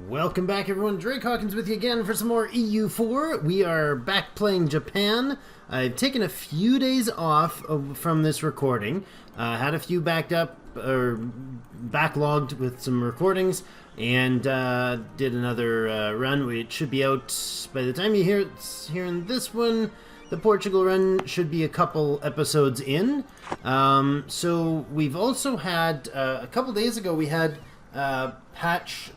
Welcome back, everyone. Drake Hawkins with you again for some more EU4. We are back playing Japan. I've taken a few days off from this recording. Had a few backed up or backlogged with some recordings, and did another run. It should be out by the time you hearing this one. The Portugal run should be a couple episodes in. So we've also had a couple days ago we had patch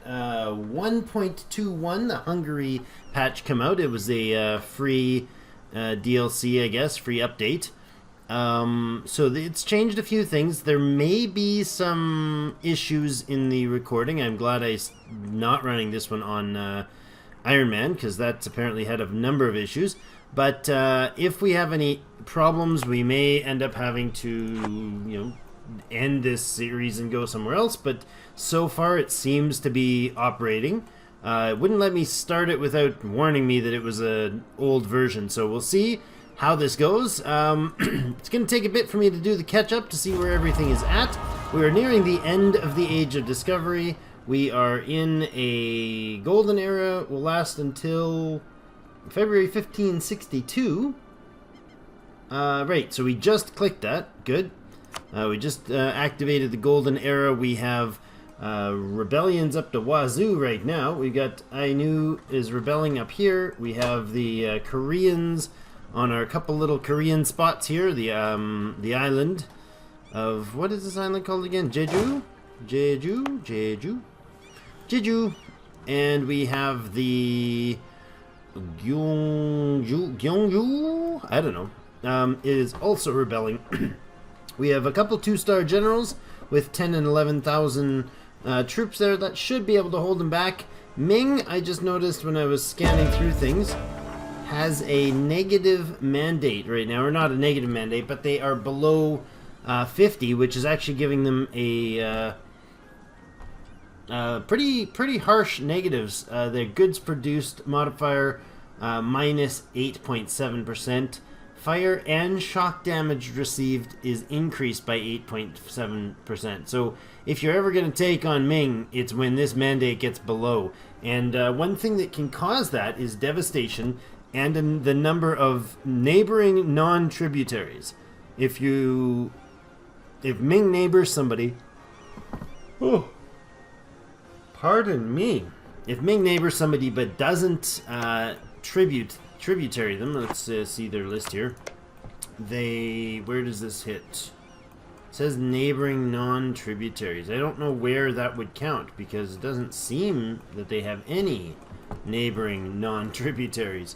1.21, the Hungary patch, come out. It was a free DLC, I guess, free update. So it's changed a few things. There may be some issues in the recording. I'm glad I'm not running this one on Iron Man, because that's apparently had a number of issues. But if we have any problems, we may end up having to, end this series and go somewhere else. But so far, it seems to be operating. It wouldn't let me start it without warning me that it was an old version. So we'll see how this goes. It's going to take a bit for me to do the catch-up to see where everything is at. We are nearing the end of the Age of Discovery. We are in a golden era. Will last until February 1562. Right, so we just clicked that. Good. We just activated the golden era. We have rebellions up to wazoo right now. We got Ainu is rebelling up here. We have the Koreans on our couple little Korean spots here. The island of, what is this island called again? Jeju? Jeju. And we have the Gyeongju? I don't know. It is also rebelling. We have a couple 2-star generals with 10 and 11,000 troops there. That should be able to hold them back. Ming, I just noticed when I was scanning through things, has a negative mandate right now. Or not a negative mandate, but they are below 50, which is actually giving them a pretty harsh negatives. Their goods produced modifier minus 8.7%. Fire and shock damage received is increased by 8.7%. So if you're ever going to take on Ming, it's when this mandate gets below. And one thing that can cause that is devastation and the number of neighboring non-tributaries. If Ming neighbors somebody... Oh, pardon me. If Ming neighbors somebody but doesn't tributary them, let's see their list here. Where does this hit? It says neighboring non-tributaries. I don't know where that would count, because it doesn't seem that they have any neighboring non-tributaries.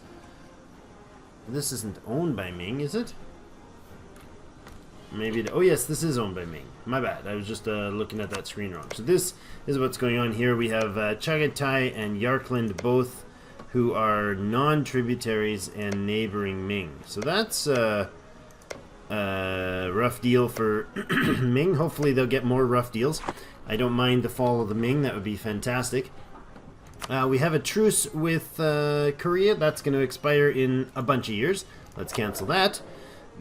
This isn't owned by Ming, is it? Maybe oh yes, this is owned by Ming. My bad, I was just looking at that screen wrong. So this is what's going on here. We have Chagatai and Yarkland, both who are non-tributaries and neighboring Ming. So that's a rough deal for Ming. Hopefully they'll get more rough deals. I don't mind the fall of the Ming. That would be fantastic. We have a truce with Korea. That's going to expire in a bunch of years. Let's cancel that.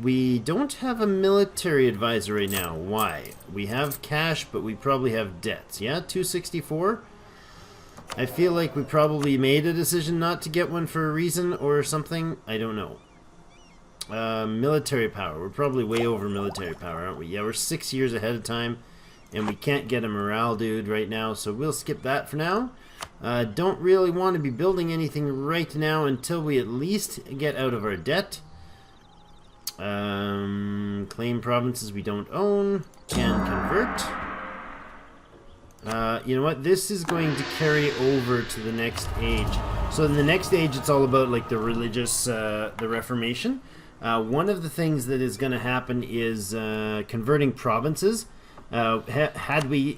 We don't have a military advisor right now. Why? We have cash, but we probably have debts. Yeah, 264. I feel like we probably made a decision not to get one for a reason or something. I don't know. Military power. We're probably way over military power, aren't we? Yeah, we're 6 years ahead of time, and we can't get a morale dude right now, so we'll skip that for now. Don't really want to be building anything right now until we at least get out of our debt. Claim provinces we don't own. Can convert. You know what? This is going to carry over to the next age. So in the next age, it's all about like the religious, the Reformation. One of the things that is going to happen is converting provinces. If we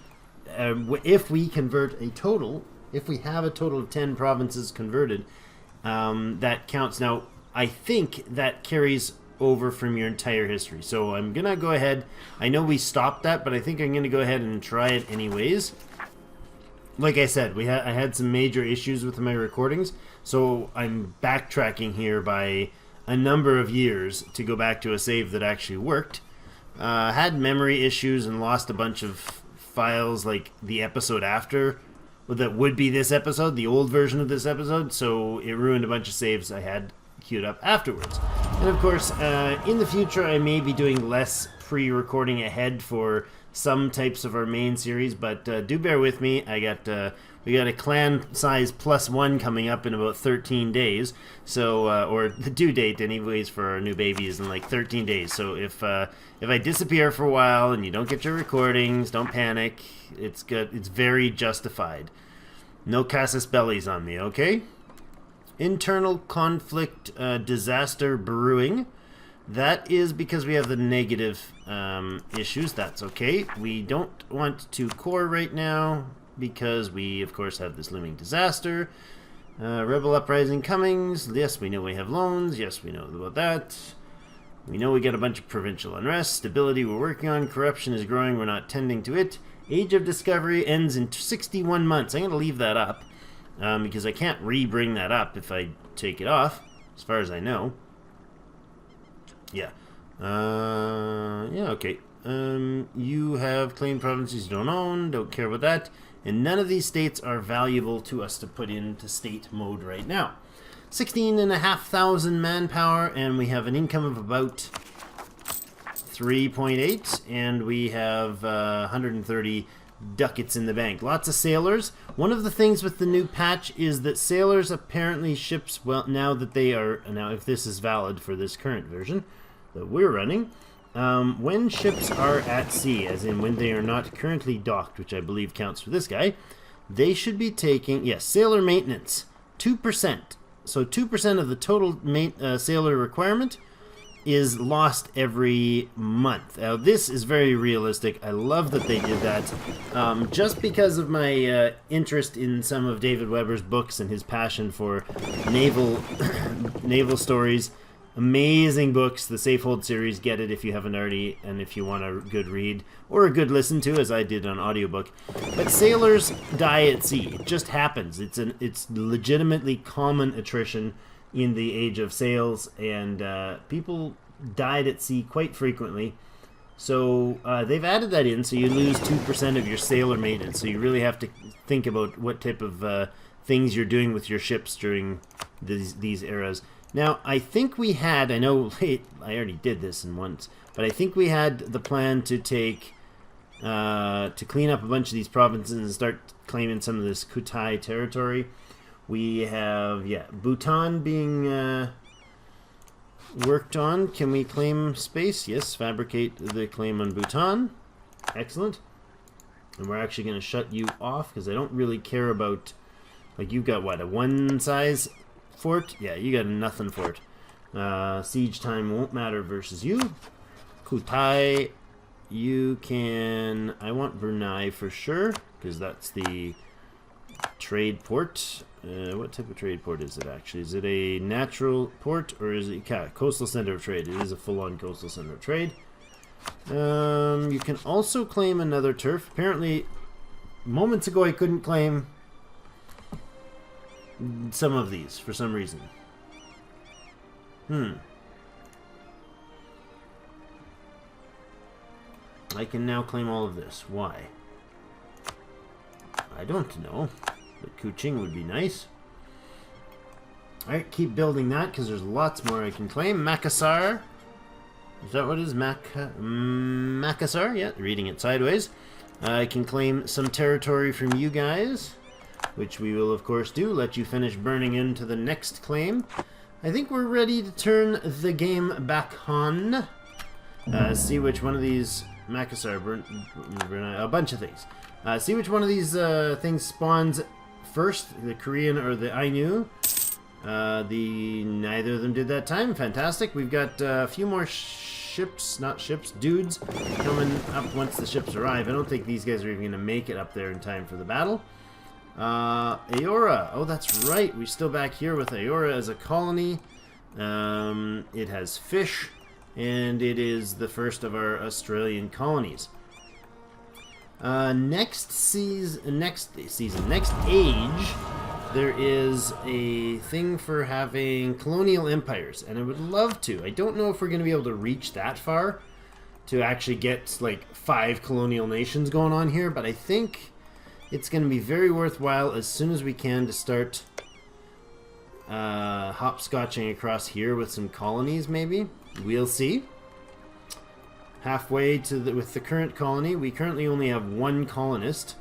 convert a total, if we have a total of 10 provinces converted, that counts. Now, I think that carries over from your entire history. So I'm gonna go ahead. I know we stopped that, but I think I'm gonna go ahead and try it anyways. Like I said, I had some major issues with my recordings, so I'm backtracking here by a number of years to go back to a save that actually worked. Had memory issues and lost a bunch of files, like the episode after that would be this episode, the old version of this episode, so it ruined a bunch of saves I had queued up afterwards. And of course, in the future, I may be doing less pre-recording ahead for some types of our main series, but do bear with me. We got a clan size +1 coming up in about 13 days, so or the due date anyways for our new baby is in like 13 days. So if I disappear for a while and you don't get your recordings, don't panic. It's good. It's very justified. No casus bellis on me, okay? Internal conflict, disaster brewing. That is because we have the negative issues. That's okay. We don't want to core right now because we, of course, have this looming disaster. Rebel uprising comings. Yes, we know we have loans. Yes, we know about that. We know we got a bunch of provincial unrest. Stability we're working on. Corruption is growing. We're not tending to it. Age of Discovery ends in 61 months. I'm going to leave that up because I can't re-bring that up if I take it off, as far as I know. Yeah. Yeah, okay. You have claimed provinces you don't own. Don't care about that. And none of these states are valuable to us to put into state mode right now. 16,500 manpower, and we have an income of about 3.8, and we have 130 ducats in the bank. Lots of sailors. One of the things with the new patch is that sailors apparently ships, well, now if this is valid for this current version that we're running, when ships are at sea, as in when they are not currently docked, which I believe counts for this guy, they should be taking, yes, sailor maintenance, 2%. So 2% of the total sailor requirement is lost every month. Now, this is very realistic. I love that they did that. Just because of my interest in some of David Weber's books and his passion for naval stories. Amazing books. The Safehold series, get it if you haven't already, and if you want a good read or a good listen to, as I did on audiobook. But sailors die at sea. It just happens. It's legitimately common attrition in the age of sails, and people died at sea quite frequently. So they've added that in, so you lose 2% of your sailor maintenance. So you really have to think about what type of things you're doing with your ships during these eras. Now, I think we had, I know I already did this in once, but I think we had the plan to take, to clean up a bunch of these provinces and start claiming some of this Kutai territory. We have, yeah, Bhutan being worked on. Can we claim space? Yes, fabricate the claim on Bhutan. Excellent. And we're actually going to shut you off because I don't really care about, like, you've got, what, a one size fort? Yeah, you got a nothing fort. Siege time won't matter versus you. Kutai, you can... I want Brunei for sure, because that's the trade port. What type of trade port is it, actually? Is it a natural port, or is it coastal center of trade? It is a full-on coastal center of trade. You can also claim another turf. Apparently, moments ago I couldn't claim some of these for some reason. I can now claim all of this. Why? I don't know. But Kuching would be nice. Alright, keep building that because there's lots more I can claim. Makassar. Is that what it is? Makassar? Yeah, reading it sideways. I can claim some territory from you guys, which we will of course do. Let you finish burning into the next claim. I think we're ready to turn the game back on. See which one of these... Makassar, a bunch of things. See which one of these things spawns first, the Korean or the Ainu. Neither of them did that time. Fantastic. We've got a few more ships, not ships, dudes, coming up once the ships arrive. I don't think these guys are even going to make it up there in time for the battle. Aora. Oh, that's right. We're still back here with Aora as a colony. It has fish, and it is the first of our Australian colonies. Next age, there is a thing for having colonial empires, and I would love to. I don't know if we're going to be able to reach that far to actually get like 5 colonial nations going on here, but I think it's going to be very worthwhile as soon as we can to start hopscotching across here with some colonies, maybe. We'll see. Halfway to with the current colony, we currently only have one colonist.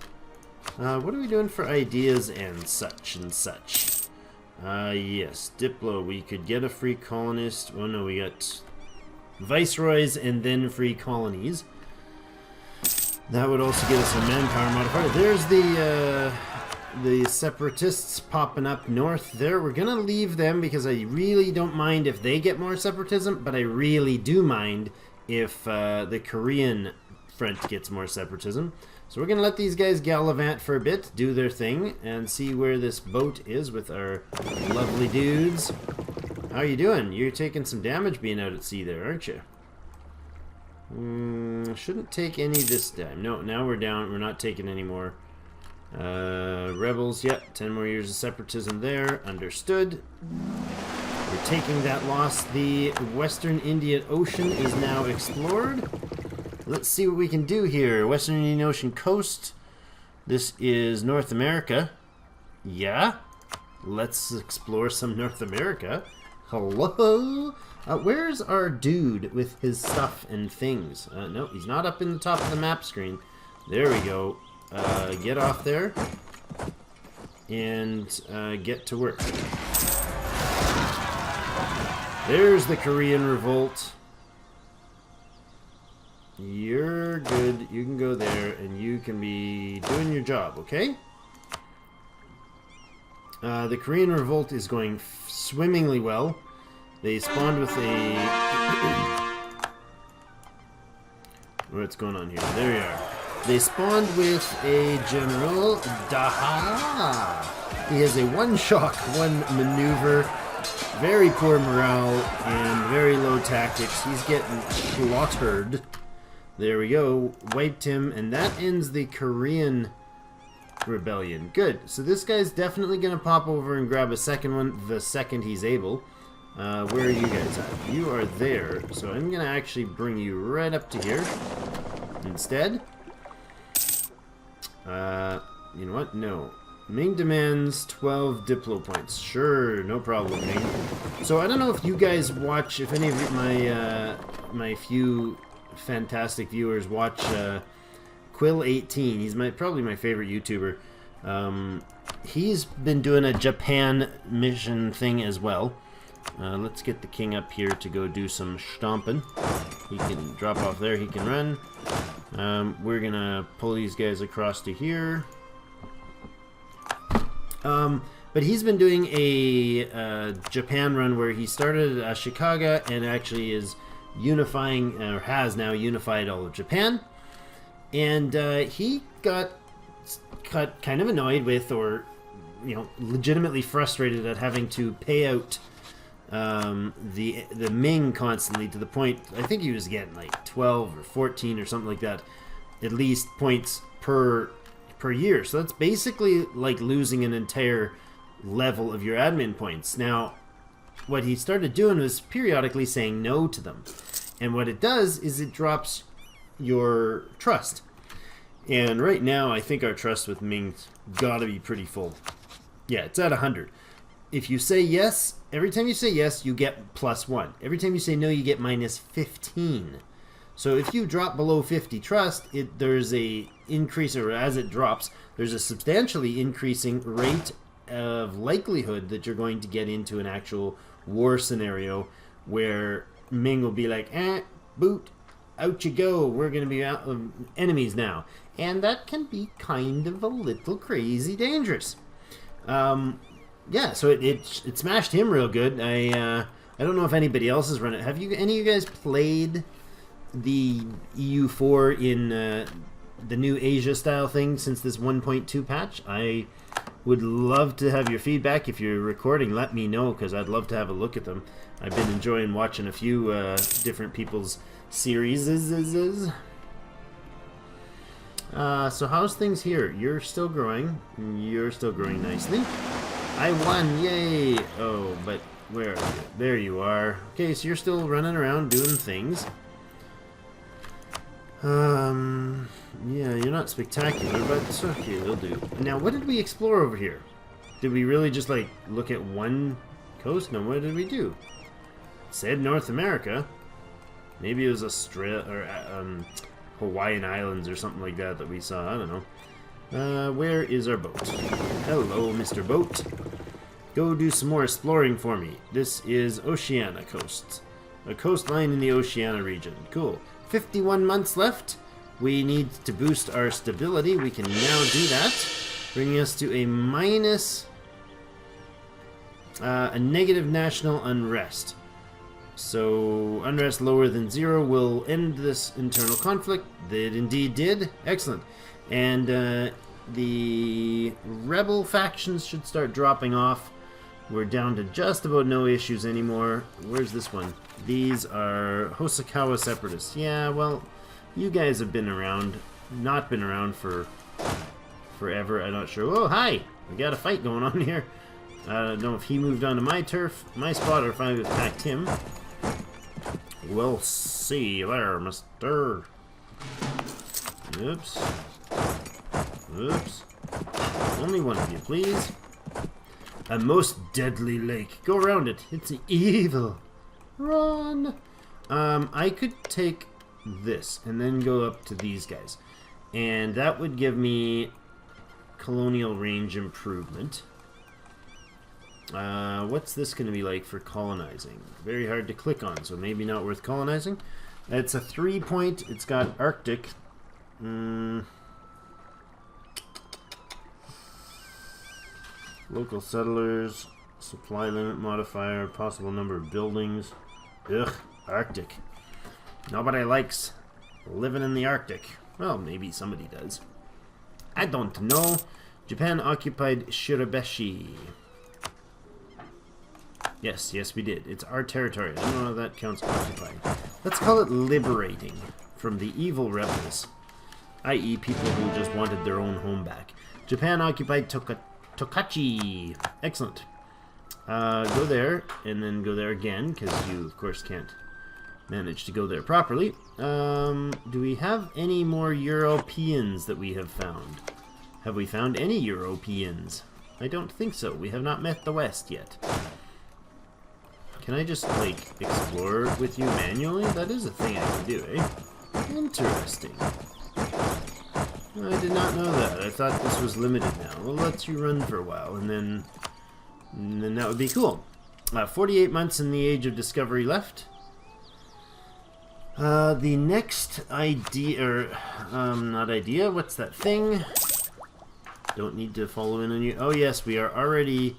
What are we doing for ideas and such and such? Yes, Diplo, we could get a free colonist. Oh no, we got viceroys and then free colonies. That would also get us a manpower modifier. There's the separatists popping up north there. We're gonna leave them because I really don't mind if they get more separatism, but I really do mind if the Korean front gets more separatism. So we're gonna let these guys gallivant for a bit, do their thing, and see where this boat is with our lovely dudes. How you doing? You're taking some damage being out at sea there, aren't you? Shouldn't take any this time. No, now we're down. We're not taking any more. Rebels, yep. 10 more years of separatism there. Understood. We're taking that loss. The Western Indian Ocean is now explored. Let's see what we can do here. Western Indian Ocean coast. This is North America. Yeah. Let's explore some North America. Hello? Where's our dude with his stuff and things? No, he's not up in the top of the map screen. There we go. Get off there. And get to work. There's the Korean revolt. You're good. You can go there and you can be doing your job, okay? The Korean revolt is going swimmingly well. They spawned with a... What's going on here? There you are. They spawned with a General Daha. He has a one shock, one maneuver, very poor morale, and very low tactics. He's getting slaughtered. There we go. Wiped him, and that ends the Korean rebellion. Good. So this guy's definitely going to pop over and grab a second one the second he's able. Where are you guys at? You are there. So I'm going to actually bring you right up to here instead. You know what? No. Ming demands 12 Diplo points. Sure, no problem, Ming. So I don't know if you guys watch, if any of my my few fantastic viewers watch Quill18. He's probably my favorite YouTuber. He's been doing a Japan mission thing as well. Let's get the king up here to go do some stomping. He can drop off there. He can run. We're gonna pull these guys across to here. But he's been doing a Japan run where he started at Ashikaga and actually is unifying, or has now unified all of Japan. And he got kind of annoyed with, or legitimately frustrated at having to pay out the Ming constantly, to the point I think he was getting like 12 or 14 or something like that, at least, points per year. So that's basically like losing an entire level of your admin points. Now, what he started doing was periodically saying no to them. And what it does is it drops your trust. And right now, I think our trust with Ming's gotta be pretty full. Yeah, it's at 100. If you say yes, every time you say yes, you get +1. Every time you say no, you get -15. So if you drop below 50 trust, there's a increase, or as it drops, there's a substantially increasing rate of likelihood that you're going to get into an actual war scenario where Ming will be like, boot, out you go, we're going to be enemies now. And that can be kind of a little crazy dangerous. Yeah, so it smashed him real good. I don't know if anybody else has run it. Have any of you guys played the EU4 in the new Asia style thing since this 1.2 patch? I would love to have your feedback. If you're recording, let me know, because I'd love to have a look at them. I've been enjoying watching a few different people's series. So how's things here? You're still growing. You're still growing nicely. I won, yay! Oh, but where are you? There you are. Okay, so you're still running around doing things. Yeah, you're not spectacular, but okay, it'll do. Now, what did we explore over here? Did we really just, like, look at one coast? No, what did we do? It said North America. Maybe it was Australia, or, Hawaiian Islands or something like that that we saw. I don't know. Where is our boat? Hello, Mr. Boat. Go do some more exploring for me. This is Oceania coast. A coastline in the Oceania region. Cool. 51 months left. We need to boost our stability. We can now do that, bringing us to a minus, a negative national unrest. So unrest lower than 0 will end this internal conflict. It indeed did. Excellent. And the rebel factions should start dropping off. We're down to just about no issues anymore. Where's this one? These are Hosokawa separatists. Yeah, well, you guys have been around, not been around for forever. I'm not sure. Oh, hi! We got a fight going on here. I don't know if he moved onto my turf, my spot, or if I attacked him. We'll see you there, mister. Oops. Oops. Only one of you, please. A most deadly lake. Go around it. It's evil. Run. I could take this and then go up to these guys. And that would give me colonial range improvement. What's this going to be like for colonizing? Very hard to click on, so maybe not worth colonizing. It's a 3-point. It's got Arctic. Local settlers, supply limit modifier, possible number of buildings. Ugh, Arctic. Nobody likes living in the Arctic. Well, maybe somebody does. I don't know. Japan occupied Shirabeshi. Yes, we did. It's our territory. I don't know how that counts occupying. Let's call it liberating from the evil rebels, i.e. people who just wanted their own home back. Japan occupied Tokachi. Excellent. Go there, and then go there again, because you, of course, can't manage to go there properly. Do we have any more Europeans that we have found? Have we found any Europeans? I don't think so. We have not met the West yet. Can I just, like, explore with you manually? That is a thing I can do, eh? Interesting. I did not know that. I thought this was limited now. We'll let you run for a while, and then that would be cool. 48 months in the Age of Discovery left. The next idea, or, not idea, what's that thing? Don't need to follow in on you. Oh, yes, we are already...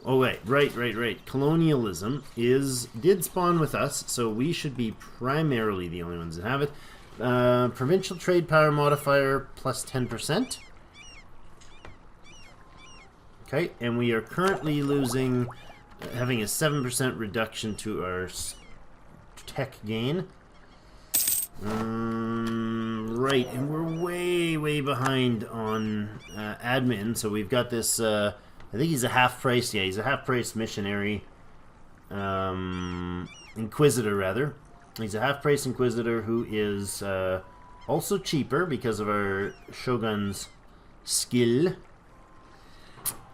Oh, wait, right. Colonialism did spawn with us, so we should be primarily the only ones that have it. Provincial trade power modifier plus 10%. Okay, and we are currently losing, having a 7% reduction to our tech gain. Right, and we're way behind on admin, so we've got this, I think he's a half-price, yeah, he's a half-price missionary, inquisitor, rather. He's a half-price inquisitor who is also cheaper because of our shogun's skill.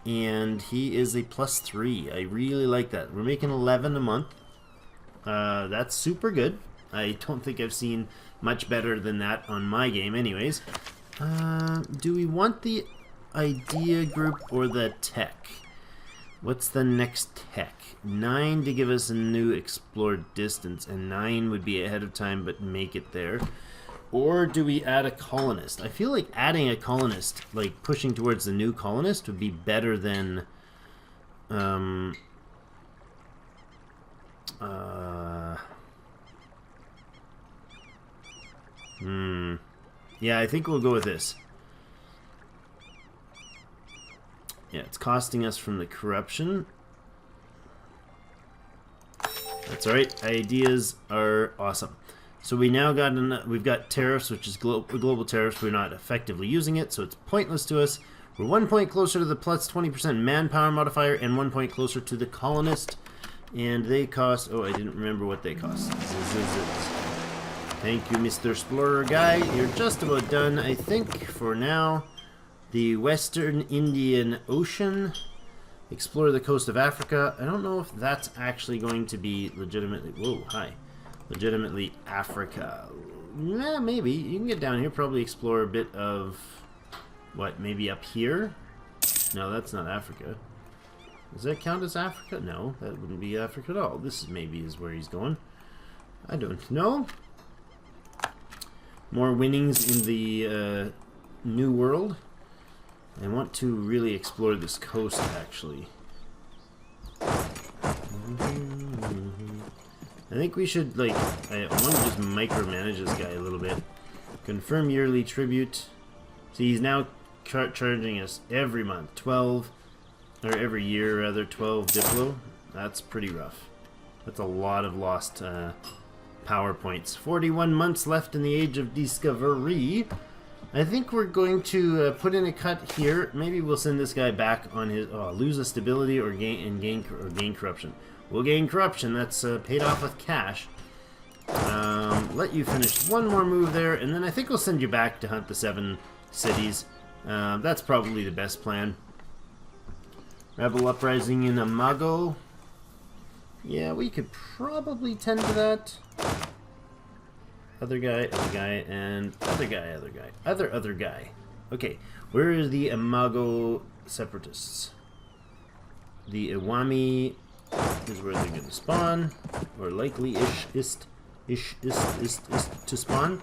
And he is a +3. I really like that. We're making 11 a month. That's super good. I don't think I've seen much better than that on my game anyways. Do we want the idea group or the tech? What's the next tech? 9 to give us a new explored distance, and 9 would be ahead of time but make it there. Or do we add a colonist? I feel like adding a colonist, like pushing towards the new colonist, would be better than yeah, I think we'll go with this. Yeah, it's costing us from the corruption. That's alright. Ideas are awesome. So we now got we've got tariffs, which is global tariffs. We're not effectively using it, so it's pointless to us. We're 1 point closer to the plus 20% manpower modifier and 1 point closer to the colonist. And they cost, oh, I didn't remember what they cost. Thank you, Mr. Explorer guy. You're just about done, I think, for now. The Western Indian Ocean. Explore the coast of Africa. I don't know if that's actually going to be legitimately... Whoa, hi. Legitimately Africa. Yeah, maybe. You can get down here, probably explore a bit of... What, maybe up here? No, that's not Africa. Does that count as Africa? No, that wouldn't be Africa at all. This maybe is where he's going. I don't know. More winnings in the New World. I want to really explore this coast, actually. I think we should, like, I want to just micromanage this guy a little bit. Confirm yearly tribute. See, he's now charging us every month, 12, or every year, rather, 12 Diplo. That's pretty rough. That's a lot of lost power points. 41 months left in the Age of Discovery. I think we're going to put in a cut here. Maybe we'll send this guy back on his lose a stability or gain corruption. We'll gain corruption. That's paid off with cash. Let you finish one more move there, and then I think we'll send you back to hunt the 7 cities. That's probably the best plan. Rebel uprising in Amago. Yeah, we could probably tend to that. Other guy, and other guy. Other guy. Okay, where are the Imago separatists? The Iwami is where they're going to spawn, or likely-ish is to spawn.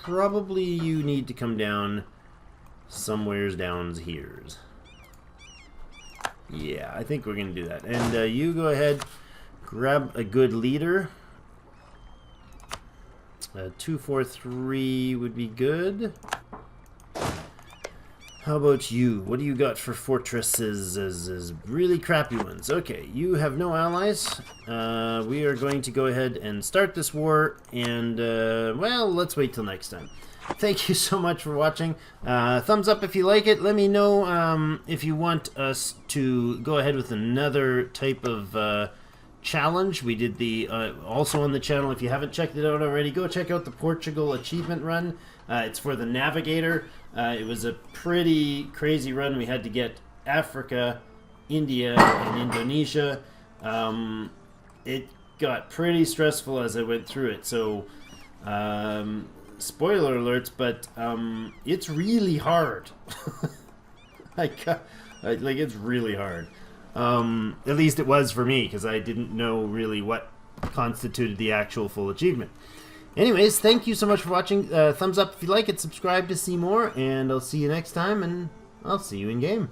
Probably you need to come down somewheres downs here's. Yeah, I think we're going to do that. And you go ahead. Grab a good leader. 243 would be good. How about you? What do you got for fortresses as really crappy ones? Okay, you have no allies. We are going to go ahead and start this war, and well, let's wait till next time. Thank you so much for watching. Thumbs up if you like it. Let me know if you want us to go ahead with another type of challenge. We did the also on the channel. If you haven't checked it out already, go check out the Portugal achievement run. It's for the Navigator. It was a pretty crazy run. We had to get Africa, India, and Indonesia. It got pretty stressful as I went through it. So spoiler alerts, but it's really hard. like it's really hard. At least it was for me, because I didn't know really what constituted the actual full achievement. Anyways, thank you so much for watching. Thumbs up if you like it, subscribe to see more, and I'll see you next time, and I'll see you in game.